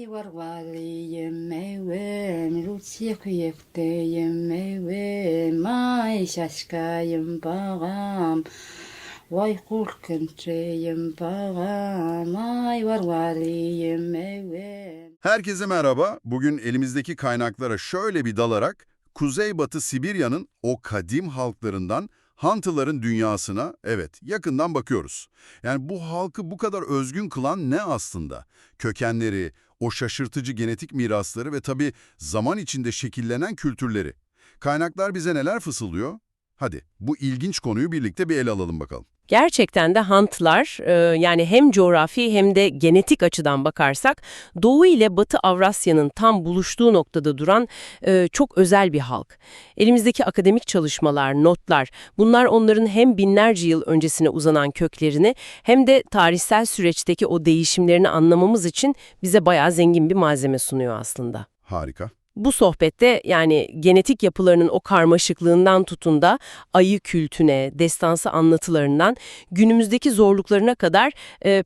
warwaliyim mewem rutsiyekyekteyim mewem ay şaşkayım bağam vay korkunçayım bağam ay warwaliyim mewem. Herkese merhaba. Bugün elimizdeki kaynaklara şöyle bir dalarak Kuzeybatı Sibirya'nın o kadim halklarından Hantıların dünyasına, evet, yakından bakıyoruz. Yani bu halkı bu kadar özgün kılan ne aslında? Kökenleri, o şaşırtıcı genetik mirasları ve tabii zaman içinde şekillenen kültürleri. Kaynaklar bize neler fısıldıyor? Hadi bu ilginç konuyu birlikte bir ele alalım bakalım. Gerçekten de Hantlar, yani hem coğrafi hem de genetik açıdan bakarsak Doğu ile Batı Avrasya'nın tam buluştuğu noktada duran çok özel bir halk. Elimizdeki akademik çalışmalar, notlar, bunlar onların hem binlerce yıl öncesine uzanan köklerini hem de tarihsel süreçteki o değişimlerini anlamamız için bize bayağı zengin bir malzeme sunuyor aslında. Harika. Bu sohbette yani genetik yapılarının o karmaşıklığından tutun da ayı kültüne, destansı anlatılarından günümüzdeki zorluklarına kadar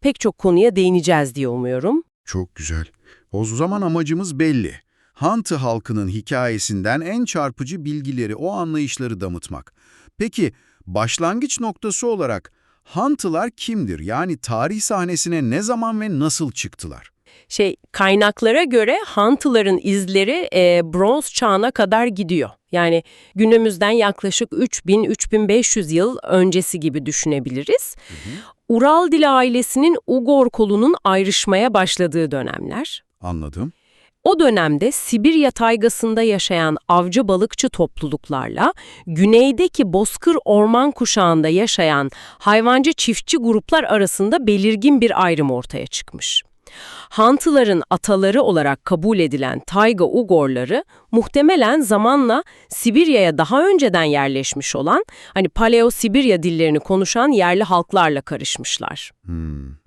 pek çok konuya değineceğiz diye umuyorum. Çok güzel. O zaman amacımız belli. Hantı halkının hikayesinden en çarpıcı bilgileri, o anlayışları damıtmak. Peki, başlangıç noktası olarak Hantılar kimdir? Yani tarih sahnesine ne zaman ve nasıl çıktılar? Kaynaklara göre Hantıların izleri Bronz çağına kadar gidiyor. Yani günümüzden yaklaşık 3000-3500 yıl öncesi gibi düşünebiliriz. Ural dili ailesinin Ugor kolunun ayrışmaya başladığı dönemler. Anladım. O dönemde Sibirya taygasında yaşayan avcı balıkçı topluluklarla güneydeki bozkır orman kuşağında yaşayan hayvancı çiftçi gruplar arasında belirgin bir ayrım ortaya çıkmış. Hantıların ataları olarak kabul edilen Tayga Ugorları muhtemelen zamanla Sibirya'ya daha önceden yerleşmiş olan Paleo-Sibirya dillerini konuşan yerli halklarla karışmışlar.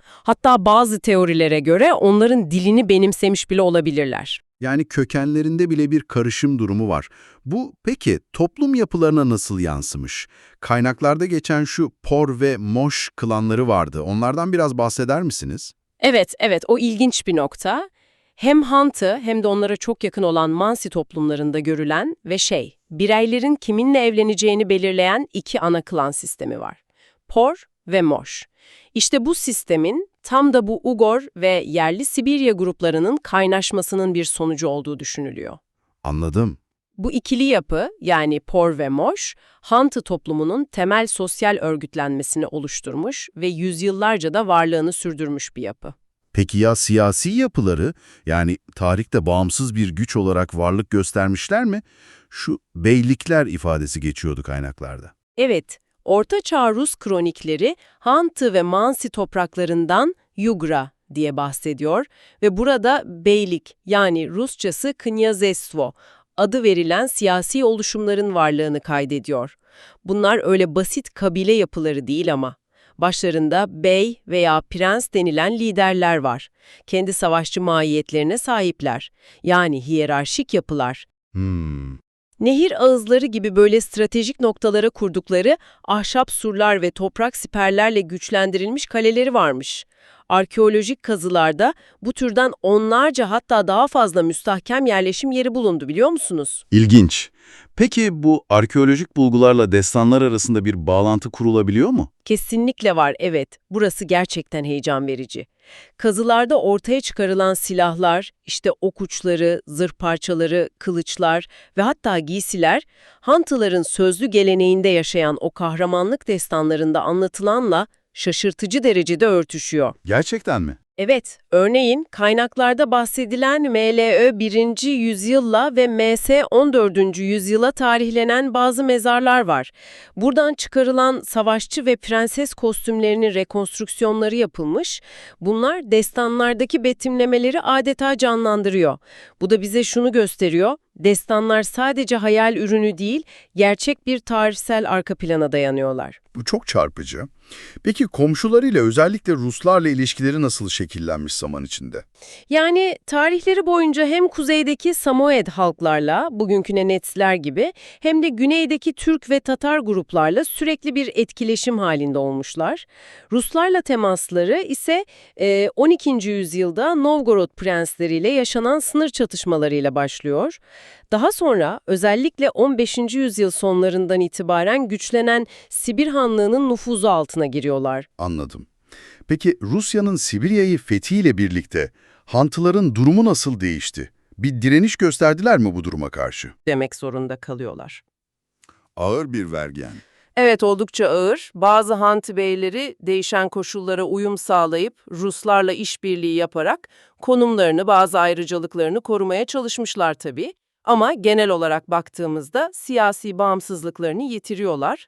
Hatta bazı teorilere göre onların dilini benimsemiş bile olabilirler. Yani kökenlerinde bile bir karışım durumu var. Bu peki toplum yapılarına nasıl yansımış? Kaynaklarda geçen şu Por ve Moş klanları vardı. Onlardan biraz bahseder misiniz? Evet, o ilginç bir nokta. Hem Hantı hem de onlara çok yakın olan Mansi toplumlarında görülen ve bireylerin kiminle evleneceğini belirleyen iki ana klan sistemi var. Por ve Moş. İşte bu sistemin tam da bu Ugor ve yerli Sibirya gruplarının kaynaşmasının bir sonucu olduğu düşünülüyor. Anladım. Bu ikili yapı, yani Por ve Moş, Hantı toplumunun temel sosyal örgütlenmesini oluşturmuş ve yüzyıllarca da varlığını sürdürmüş bir yapı. Peki ya siyasi yapıları, yani tarihte bağımsız bir güç olarak varlık göstermişler mi? Şu beylikler ifadesi geçiyordu kaynaklarda. Evet, Orta Çağ Rus kronikleri Hantı ve Mansi topraklarından Yugra diye bahsediyor ve burada beylik, yani Rusçası knyazestvo adı verilen siyasi oluşumların varlığını kaydediyor. Bunlar öyle basit kabile yapıları değil ama. Başlarında bey veya prens denilen liderler var. Kendi savaşçı mahiyetlerine sahipler. Yani hiyerarşik yapılar. Nehir ağızları gibi böyle stratejik noktalara kurdukları ahşap surlar ve toprak siperlerle güçlendirilmiş kaleleri varmış. Arkeolojik kazılarda bu türden onlarca hatta daha fazla müstahkem yerleşim yeri bulundu, biliyor musunuz? İlginç. Peki bu arkeolojik bulgularla destanlar arasında bir bağlantı kurulabiliyor mu? Kesinlikle var, evet. Burası gerçekten heyecan verici. Kazılarda ortaya çıkarılan silahlar, ok uçları, zırh parçaları, kılıçlar ve hatta giysiler, Hantıların sözlü geleneğinde yaşayan o kahramanlık destanlarında anlatılanla şaşırtıcı derecede örtüşüyor. Gerçekten mi? Evet, örneğin kaynaklarda bahsedilen MLÖ 1. yüzyılla ve MS 14. yüzyıla tarihlenen bazı mezarlar var. Buradan çıkarılan savaşçı ve prenses kostümlerinin rekonstrüksiyonları yapılmış. Bunlar destanlardaki betimlemeleri adeta canlandırıyor. Bu da bize şunu gösteriyor: Destanlar sadece hayal ürünü değil, gerçek bir tarihsel arka plana dayanıyorlar. Bu çok çarpıcı. Peki komşularıyla, özellikle Ruslarla ilişkileri nasıl şekillenmiş zaman içinde? Yani tarihleri boyunca hem kuzeydeki Samoyed halklarla, bugünkü Nenetsler gibi, hem de güneydeki Türk ve Tatar gruplarla sürekli bir etkileşim halinde olmuşlar. Ruslarla temasları ise 12. yüzyılda Novgorod prensleriyle yaşanan sınır çatışmalarıyla başlıyor. Daha sonra özellikle 15. yüzyıl sonlarından itibaren güçlenen Sibir Hanlığı'nın nüfuzu altına giriyorlar. Anladım. Peki Rusya'nın Sibirya'yı fethiyle birlikte Hantıların durumu nasıl değişti? Bir direniş gösterdiler mi bu duruma karşı? Demek zorunda kalıyorlar. Ağır bir vergi yani. Evet, oldukça ağır. Bazı Hanti beyleri değişen koşullara uyum sağlayıp Ruslarla işbirliği yaparak konumlarını, bazı ayrıcalıklarını korumaya çalışmışlar tabii. Ama genel olarak baktığımızda siyasi bağımsızlıklarını yitiriyorlar.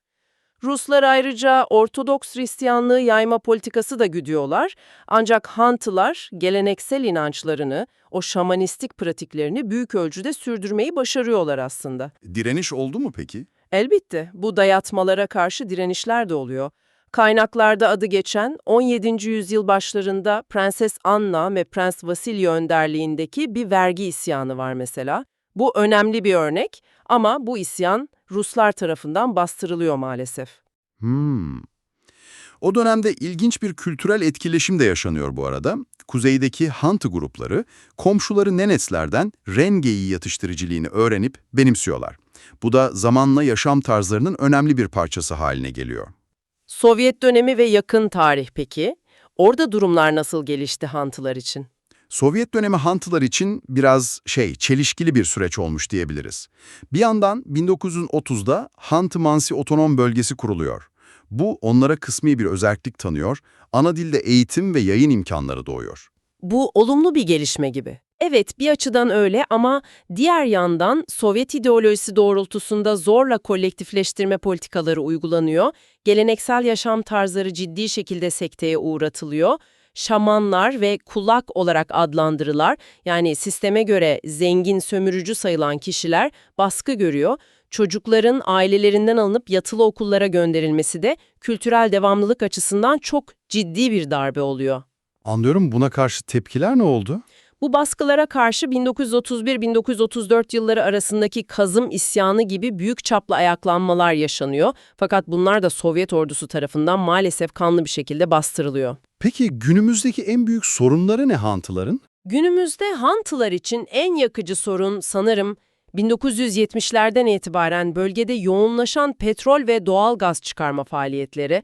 Ruslar ayrıca Ortodoks Hristiyanlığı yayma politikası da güdüyorlar. Ancak Hantılar geleneksel inançlarını, o şamanistik pratiklerini büyük ölçüde sürdürmeyi başarıyorlar aslında. Direniş oldu mu peki? Elbette bu dayatmalara karşı direnişler de oluyor. Kaynaklarda adı geçen 17. yüzyıl başlarında Prenses Anna ve Prens Vasilya önderliğindeki bir vergi isyanı var mesela. Bu önemli bir örnek ama bu isyan Ruslar tarafından bastırılıyor maalesef. O dönemde ilginç bir kültürel etkileşim de yaşanıyor bu arada. Kuzeydeki Hantı grupları, komşuları Nenetslerden Rengeyi yatıştırıcılığını öğrenip benimsiyorlar. Bu da zamanla yaşam tarzlarının önemli bir parçası haline geliyor. Sovyet dönemi ve yakın tarih peki? Orada durumlar nasıl gelişti Hantılar için? Sovyet dönemi Hantılar için biraz çelişkili bir süreç olmuş diyebiliriz. Bir yandan 1930'da Hantı-Mansi Otonom Bölgesi kuruluyor. Bu onlara kısmi bir özerklik tanıyor, ana dilde eğitim ve yayın imkanları doğuyor. Bu olumlu bir gelişme gibi. Evet, bir açıdan öyle ama diğer yandan Sovyet ideolojisi doğrultusunda zorla kolektifleştirme politikaları uygulanıyor, geleneksel yaşam tarzları ciddi şekilde sekteye uğratılıyor, şamanlar ve kulak olarak adlandırılar, yani sisteme göre zengin sömürücü sayılan kişiler baskı görüyor, çocukların ailelerinden alınıp yatılı okullara gönderilmesi de kültürel devamlılık açısından çok ciddi bir darbe oluyor. Anlıyorum, buna karşı tepkiler ne oldu? Bu baskılara karşı 1931-1934 yılları arasındaki Kazım İsyanı gibi büyük çaplı ayaklanmalar yaşanıyor. Fakat bunlar da Sovyet ordusu tarafından maalesef kanlı bir şekilde bastırılıyor. Peki günümüzdeki en büyük sorunları ne Hantıların? Günümüzde Hantılar için en yakıcı sorun sanırım 1970'lerden itibaren bölgede yoğunlaşan petrol ve doğal gaz çıkarma faaliyetleri.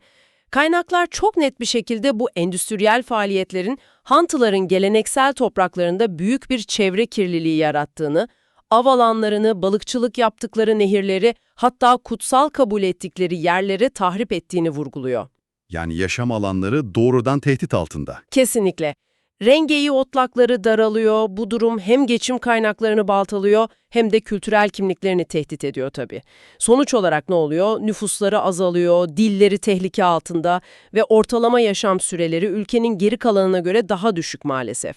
Kaynaklar çok net bir şekilde bu endüstriyel faaliyetlerin Hantıların geleneksel topraklarında büyük bir çevre kirliliği yarattığını, av alanlarını, balıkçılık yaptıkları nehirleri, hatta kutsal kabul ettikleri yerleri tahrip ettiğini vurguluyor. Yani yaşam alanları doğrudan tehdit altında. Kesinlikle. Rengeyi otlakları daralıyor, bu durum hem geçim kaynaklarını baltalıyor hem de kültürel kimliklerini tehdit ediyor tabii. Sonuç olarak ne oluyor? Nüfusları azalıyor, dilleri tehlike altında ve ortalama yaşam süreleri ülkenin geri kalanına göre daha düşük maalesef.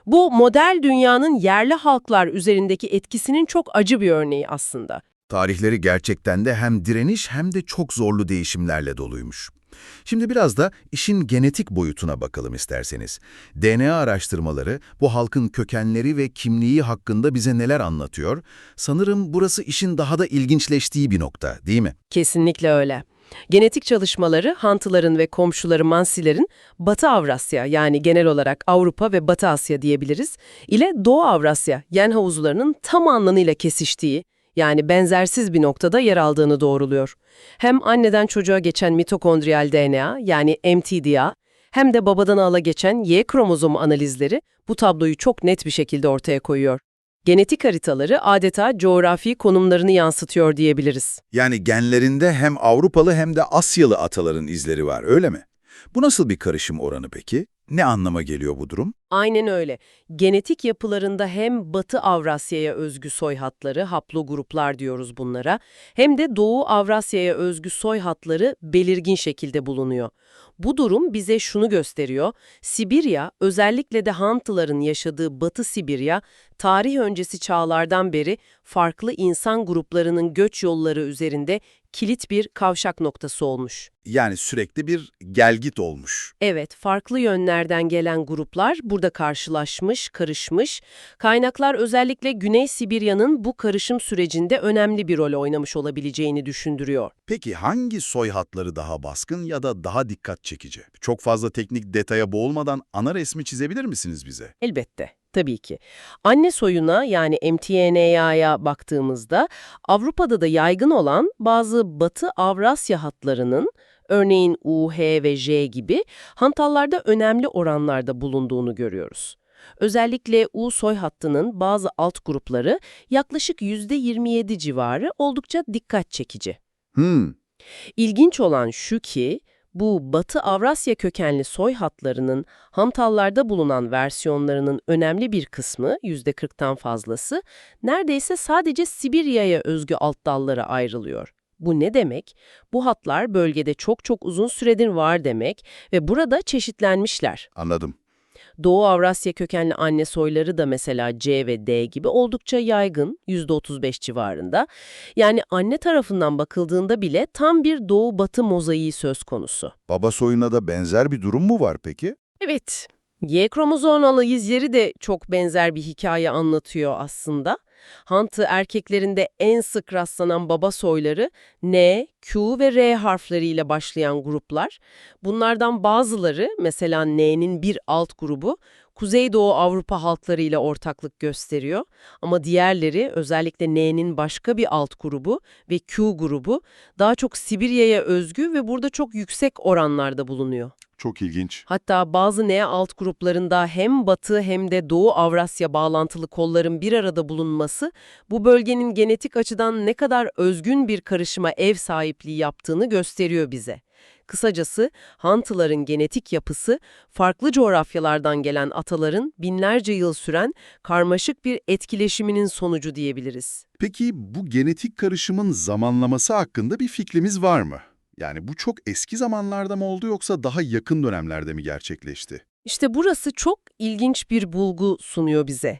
Bu modern dünyanın yerli halklar üzerindeki etkisinin çok acı bir örneği aslında. Tarihleri gerçekten de hem direniş hem de çok zorlu değişimlerle doluymuş. Şimdi biraz da işin genetik boyutuna bakalım isterseniz. DNA araştırmaları bu halkın kökenleri ve kimliği hakkında bize neler anlatıyor? Sanırım burası işin daha da ilginçleştiği bir nokta, değil mi? Kesinlikle öyle. Genetik çalışmaları Hantıların ve komşuları Mansilerin Batı Avrasya, yani genel olarak Avrupa ve Batı Asya diyebiliriz, ile Doğu Avrasya yen havuzlarının tam anlamıyla kesiştiği, yani benzersiz bir noktada yer aldığını doğruluyor. Hem anneden çocuğa geçen mitokondriyal DNA, yani mTDA, hem de babadan ala geçen Y kromozomu analizleri bu tabloyu çok net bir şekilde ortaya koyuyor. Genetik haritaları adeta coğrafi konumlarını yansıtıyor diyebiliriz. Yani genlerinde hem Avrupalı hem de Asyalı ataların izleri var, öyle mi? Bu nasıl bir karışım oranı peki? Ne anlama geliyor bu durum? Aynen öyle. Genetik yapılarında hem Batı Avrasya'ya özgü soy hatları, haplogruplar diyoruz bunlara, hem de Doğu Avrasya'ya özgü soy hatları belirgin şekilde bulunuyor. Bu durum bize şunu gösteriyor. Sibirya, özellikle de Hantıların yaşadığı Batı Sibirya, tarih öncesi çağlardan beri farklı insan gruplarının göç yolları üzerinde kilit bir kavşak noktası olmuş. Yani sürekli bir gelgit olmuş. Evet, farklı yönlerden gelen gruplar burada karşılaşmış, karışmış. Kaynaklar özellikle Güney Sibirya'nın bu karışım sürecinde önemli bir rol oynamış olabileceğini düşündürüyor. Peki hangi soy hatları daha baskın ya da daha dikkat çekici? Çok fazla teknik detaya boğulmadan ana resmi çizebilir misiniz bize? Elbette, tabii ki. Anne soyuna yani mTNA'ya baktığımızda Avrupa'da da yaygın olan bazı Batı Avrasya hatlarının, örneğin U, H ve J gibi hantallarda önemli oranlarda bulunduğunu görüyoruz. Özellikle U soy hattının bazı alt grupları yaklaşık %27 civarı oldukça dikkat çekici. İlginç olan şu ki, bu Batı Avrasya kökenli soy hatlarının hantallarda bulunan versiyonlarının önemli bir kısmı, %40'tan fazlası, neredeyse sadece Sibirya'ya özgü alt dallara ayrılıyor. Bu ne demek? Bu hatlar bölgede çok çok uzun süredir var demek ve burada çeşitlenmişler. Anladım. Doğu Avrasya kökenli anne soyları da mesela C ve D gibi oldukça yaygın, %35 civarında. Yani anne tarafından bakıldığında bile tam bir doğu-batı mozaiği söz konusu. Baba soyuna da benzer bir durum mu var peki? Evet, Y kromozomalı izleri de çok benzer bir hikaye anlatıyor aslında. Hantı erkeklerinde en sık rastlanan baba soyları N, Q ve R harfleriyle başlayan gruplar. Bunlardan bazıları, mesela N'nin bir alt grubu, Kuzeydoğu Avrupa halklarıyla ortaklık gösteriyor. Ama diğerleri, özellikle N'nin başka bir alt grubu ve Q grubu, daha çok Sibirya'ya özgü ve burada çok yüksek oranlarda bulunuyor. Çok ilginç. Hatta bazı N alt gruplarında hem Batı hem de Doğu Avrasya bağlantılı kolların bir arada bulunması, bu bölgenin genetik açıdan ne kadar özgün bir karışıma ev sahipliği yaptığını gösteriyor bize. Kısacası Hantıların genetik yapısı, farklı coğrafyalardan gelen ataların binlerce yıl süren karmaşık bir etkileşiminin sonucu diyebiliriz. Peki bu genetik karışımın zamanlaması hakkında bir fikrimiz var mı? Yani bu çok eski zamanlarda mı oldu yoksa daha yakın dönemlerde mi gerçekleşti? İşte burası çok ilginç bir bulgu sunuyor bize.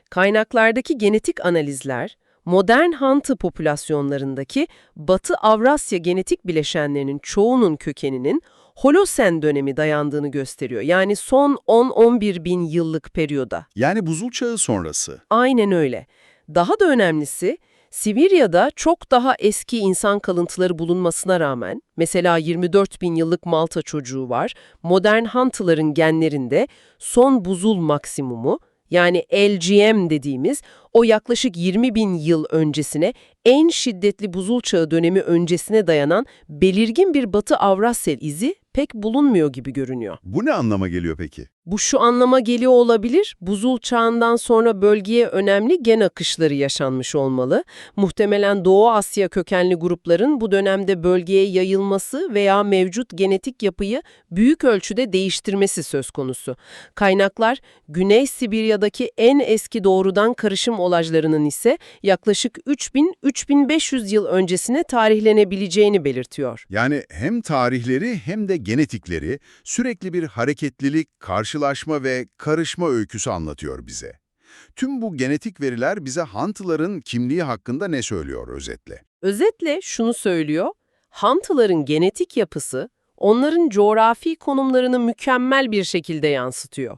Kaynaklardaki genetik analizler, modern Hantı popülasyonlarındaki Batı Avrasya genetik bileşenlerinin çoğunun kökeninin Holosen dönemi dayandığını gösteriyor. Yani son 10-11 bin yıllık periyoda. Yani buzul çağı sonrası. Aynen öyle. Daha da önemlisi, Sibirya'da çok daha eski insan kalıntıları bulunmasına rağmen, mesela 24 bin yıllık Malta çocuğu var, modern Hantıların genlerinde son buzul maksimumu, yani LGM dediğimiz o yaklaşık 20 bin yıl öncesine, en şiddetli buzul çağı dönemi öncesine dayanan belirgin bir Batı Avrasya izi pek bulunmuyor gibi görünüyor. Bu ne anlama geliyor peki? Bu şu anlama geliyor olabilir, buzul çağından sonra bölgeye önemli gen akışları yaşanmış olmalı. Muhtemelen Doğu Asya kökenli grupların bu dönemde bölgeye yayılması veya mevcut genetik yapıyı büyük ölçüde değiştirmesi söz konusu. Kaynaklar, Güney Sibirya'daki en eski doğrudan karışım olajlarının ise yaklaşık 3000-3500 yıl öncesine tarihlenebileceğini belirtiyor. Yani hem tarihleri hem de genetikleri sürekli bir hareketlilik, karşılaşma ve karışma öyküsü anlatıyor bize. Tüm bu genetik veriler bize Hantıların kimliği hakkında ne söylüyor özetle? Özetle şunu söylüyor, Hantıların genetik yapısı onların coğrafi konumlarını mükemmel bir şekilde yansıtıyor.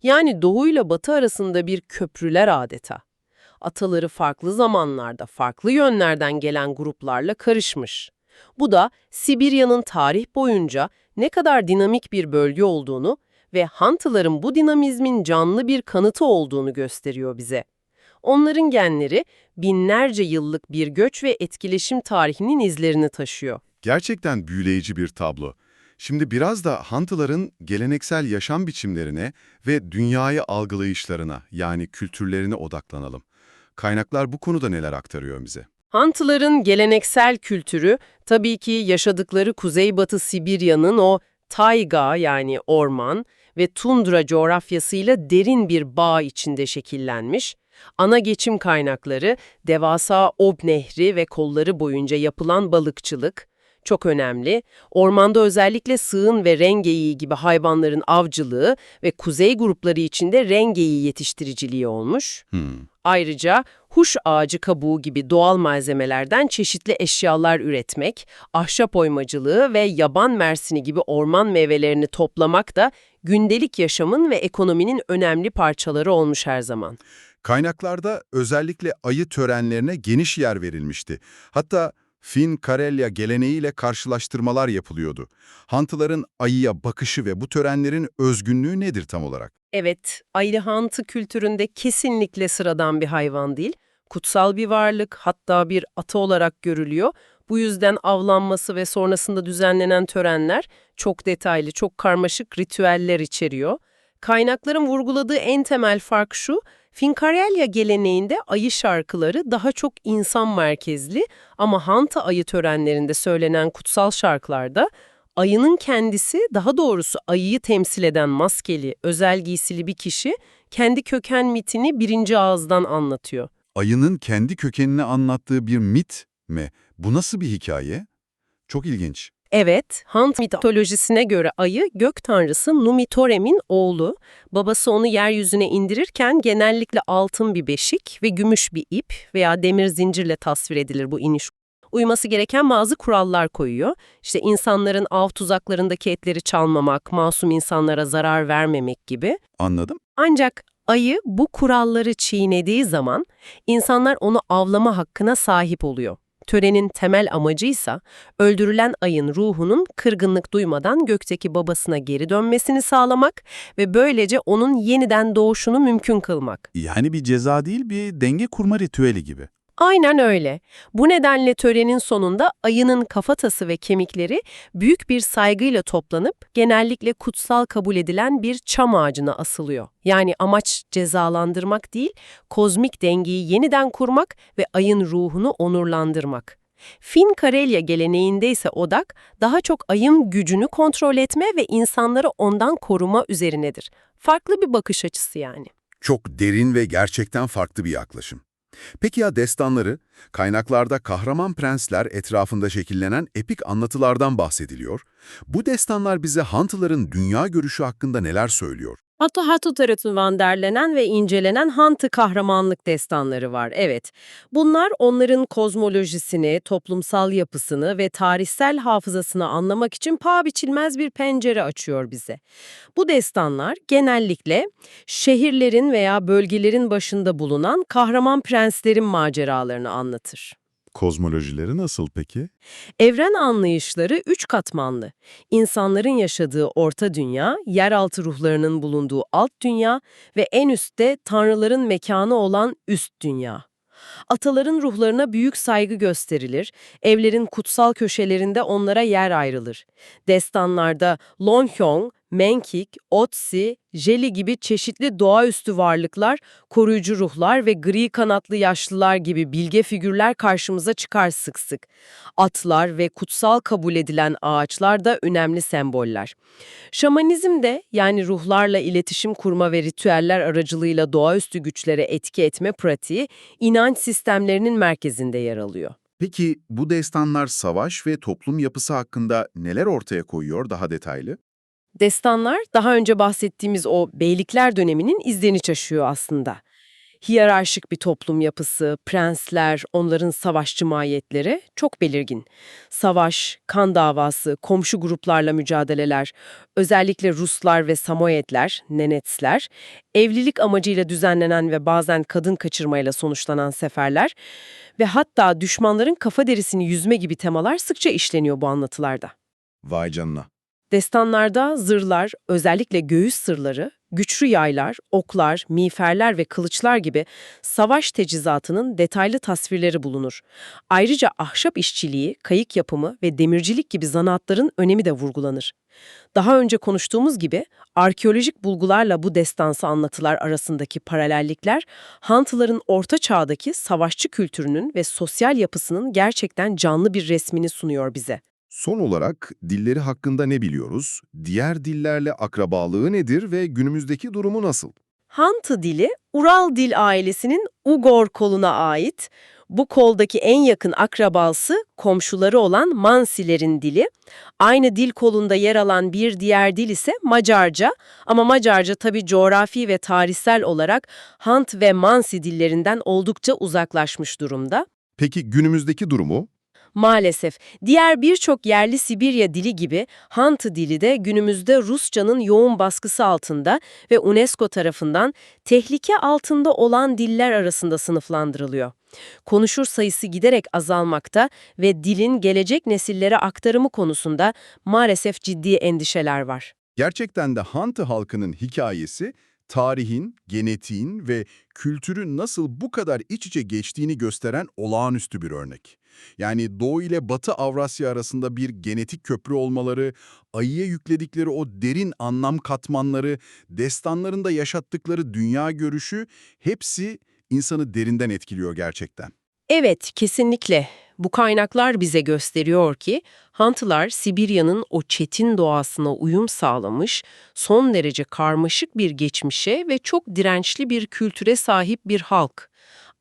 Yani Doğu ile Batı arasında bir köprüler adeta. Ataları farklı zamanlarda, farklı yönlerden gelen gruplarla karışmış. Bu da Sibirya'nın tarih boyunca ne kadar dinamik bir bölge olduğunu ve Hantıların bu dinamizmin canlı bir kanıtı olduğunu gösteriyor bize. Onların genleri binlerce yıllık bir göç ve etkileşim tarihinin izlerini taşıyor. Gerçekten büyüleyici bir tablo. Şimdi biraz da Hantıların geleneksel yaşam biçimlerine ve dünyayı algılayışlarına, yani kültürlerine odaklanalım. Kaynaklar bu konuda neler aktarıyor bize? Hantıların geleneksel kültürü tabii ki yaşadıkları Kuzeybatı Sibirya'nın o tayga yani orman ve tundra coğrafyasıyla derin bir bağ içinde şekillenmiş. Ana geçim kaynakları devasa Ob Nehri ve kolları boyunca yapılan balıkçılık, çok önemli. Ormanda özellikle sığın ve rengeyiği gibi hayvanların avcılığı ve kuzey grupları içinde rengeyiği yetiştiriciliği olmuş. Ayrıca huş ağacı kabuğu gibi doğal malzemelerden çeşitli eşyalar üretmek, ahşap oymacılığı ve yaban mersini gibi orman meyvelerini toplamak da gündelik yaşamın ve ekonominin önemli parçaları olmuş her zaman. Kaynaklarda özellikle ayı törenlerine geniş yer verilmişti. Hatta Fin-Karelya geleneğiyle karşılaştırmalar yapılıyordu. Hantıların ayıya bakışı ve bu törenlerin özgünlüğü nedir tam olarak? Evet, ayı hantı kültüründe kesinlikle sıradan bir hayvan değil. Kutsal bir varlık, hatta bir ata olarak görülüyor. Bu yüzden avlanması ve sonrasında düzenlenen törenler çok detaylı, çok karmaşık ritüeller içeriyor. Kaynakların vurguladığı en temel fark şu: Finkarelya geleneğinde ayı şarkıları daha çok insan merkezli ama Hanta ayı törenlerinde söylenen kutsal şarkılarda ayının kendisi, daha doğrusu ayıyı temsil eden maskeli, özel giysili bir kişi kendi köken mitini birinci ağızdan anlatıyor. Ayının kendi kökenini anlattığı bir mit mi? Bu nasıl bir hikaye? Çok ilginç. Evet, Hant mitolojisine göre ayı gök tanrısı Numitorem'in oğlu. Babası onu yeryüzüne indirirken genellikle altın bir beşik ve gümüş bir ip veya demir zincirle tasvir edilir bu iniş. Uyması gereken bazı kurallar koyuyor. İşte insanların av tuzaklarındaki etleri çalmamak, masum insanlara zarar vermemek gibi. Anladım. Ancak ayı bu kuralları çiğnediği zaman insanlar onu avlama hakkına sahip oluyor. Törenin temel amacıysa öldürülen ayın ruhunun kırgınlık duymadan gökteki babasına geri dönmesini sağlamak ve böylece onun yeniden doğuşunu mümkün kılmak. Yani bir ceza değil, bir denge kurma ritüeli gibi. Aynen öyle. Bu nedenle törenin sonunda ayının kafatası ve kemikleri büyük bir saygıyla toplanıp genellikle kutsal kabul edilen bir çam ağacına asılıyor. Yani amaç cezalandırmak değil, kozmik dengeyi yeniden kurmak ve ayın ruhunu onurlandırmak. Fin-Karelya geleneğinde ise odak daha çok ayın gücünü kontrol etme ve insanları ondan koruma üzerinedir. Farklı bir bakış açısı yani. Çok derin ve gerçekten farklı bir yaklaşım. Peki ya destanları? Kaynaklarda kahraman prensler etrafında şekillenen epik anlatılardan bahsediliyor. Bu destanlar bize Hantıların dünya görüşü hakkında neler söylüyor? Hatu tarafından derlenen ve incelenen Hantı kahramanlık destanları var, evet. Bunlar onların kozmolojisini, toplumsal yapısını ve tarihsel hafızasını anlamak için paha biçilmez bir pencere açıyor bize. Bu destanlar genellikle şehirlerin veya bölgelerin başında bulunan kahraman prenslerin maceralarını anlatır. Kozmolojileri nasıl peki? Evren anlayışları üç katmanlı. İnsanların yaşadığı orta dünya, yeraltı ruhlarının bulunduğu alt dünya ve en üstte tanrıların mekanı olan üst dünya. Ataların ruhlarına büyük saygı gösterilir, evlerin kutsal köşelerinde onlara yer ayrılır. Destanlarda Lonhyong, Menkik, Otzi, Jeli gibi çeşitli doğaüstü varlıklar, koruyucu ruhlar ve gri kanatlı yaşlılar gibi bilge figürler karşımıza çıkar sık sık. Atlar ve kutsal kabul edilen ağaçlar da önemli semboller. Şamanizm de, yani ruhlarla iletişim kurma ve ritüeller aracılığıyla doğaüstü güçlere etki etme pratiği, inanç sistemlerinin merkezinde yer alıyor. Peki bu destanlar savaş ve toplum yapısı hakkında neler ortaya koyuyor daha detaylı? Destanlar, daha önce bahsettiğimiz o beylikler döneminin izlerini taşıyor aslında. Hiyerarşik bir toplum yapısı, prensler, onların savaşçı mahiyetleri çok belirgin. Savaş, kan davası, komşu gruplarla mücadeleler, özellikle Ruslar ve Samoyedler, Nenetsler, evlilik amacıyla düzenlenen ve bazen kadın kaçırmayla sonuçlanan seferler ve hatta düşmanların kafa derisini yüzme gibi temalar sıkça işleniyor bu anlatılarda. Vay canına. Destanlarda zırhlar, özellikle göğüs sırları, güçlü yaylar, oklar, miğferler ve kılıçlar gibi savaş teçhizatının detaylı tasvirleri bulunur. Ayrıca ahşap işçiliği, kayık yapımı ve demircilik gibi zanaatların önemi de vurgulanır. Daha önce konuştuğumuz gibi arkeolojik bulgularla bu destansı anlatılar arasındaki paralellikler, Hantıların Orta Çağ'daki savaşçı kültürünün ve sosyal yapısının gerçekten canlı bir resmini sunuyor bize. Son olarak dilleri hakkında ne biliyoruz? Diğer dillerle akrabalığı nedir ve günümüzdeki durumu nasıl? Hantı dili, Ural dil ailesinin Ugor koluna ait. Bu koldaki en yakın akrabası komşuları olan Mansilerin dili. Aynı dil kolunda yer alan bir diğer dil ise Macarca. Ama Macarca tabii coğrafi ve tarihsel olarak Hant ve Mansi dillerinden oldukça uzaklaşmış durumda. Peki günümüzdeki durumu? Maalesef diğer birçok yerli Sibirya dili gibi Hantı dili de günümüzde Rusçanın yoğun baskısı altında ve UNESCO tarafından tehlike altında olan diller arasında sınıflandırılıyor. Konuşur sayısı giderek azalmakta ve dilin gelecek nesillere aktarımı konusunda maalesef ciddi endişeler var. Gerçekten de Hantı halkının hikayesi, tarihin, genetiğin ve kültürün nasıl bu kadar iç içe geçtiğini gösteren olağanüstü bir örnek. Yani Doğu ile Batı Avrasya arasında bir genetik köprü olmaları, ayıya yükledikleri o derin anlam katmanları, destanlarında yaşattıkları dünya görüşü, hepsi insanı derinden etkiliyor gerçekten. Evet, kesinlikle. Bu kaynaklar bize gösteriyor ki Hantılar Sibirya'nın o çetin doğasına uyum sağlamış, son derece karmaşık bir geçmişe ve çok dirençli bir kültüre sahip bir halk.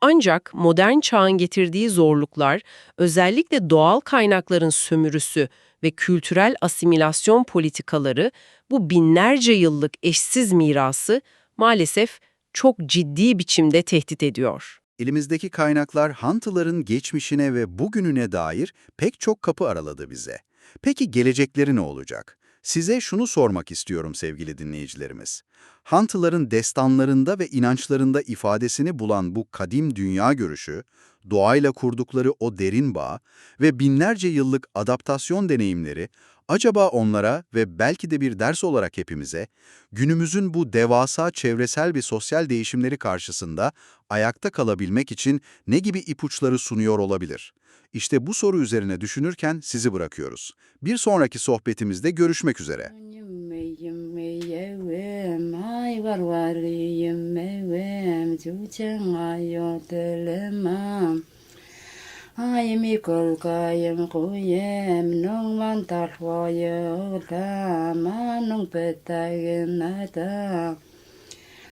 Ancak modern çağın getirdiği zorluklar, özellikle doğal kaynakların sömürüsü ve kültürel asimilasyon politikaları bu binlerce yıllık eşsiz mirası maalesef çok ciddi biçimde tehdit ediyor. Elimizdeki kaynaklar Hantıların geçmişine ve bugününe dair pek çok kapı araladı bize. Peki gelecekleri ne olacak? Size şunu sormak istiyorum sevgili dinleyicilerimiz. Hantıların destanlarında ve inançlarında ifadesini bulan bu kadim dünya görüşü, doğayla kurdukları o derin bağ ve binlerce yıllık adaptasyon deneyimleri acaba onlara ve belki de bir ders olarak hepimize, günümüzün bu devasa çevresel ve sosyal değişimleri karşısında ayakta kalabilmek için ne gibi ipuçları sunuyor olabilir? İşte bu soru üzerine düşünürken sizi bırakıyoruz. Bir sonraki sohbetimizde görüşmek üzere. Ay varvarıyım mevem Cuçengayyo telemam Ay mi kolkayım kuyem Nongman tarhoyu Dama nong petagin adam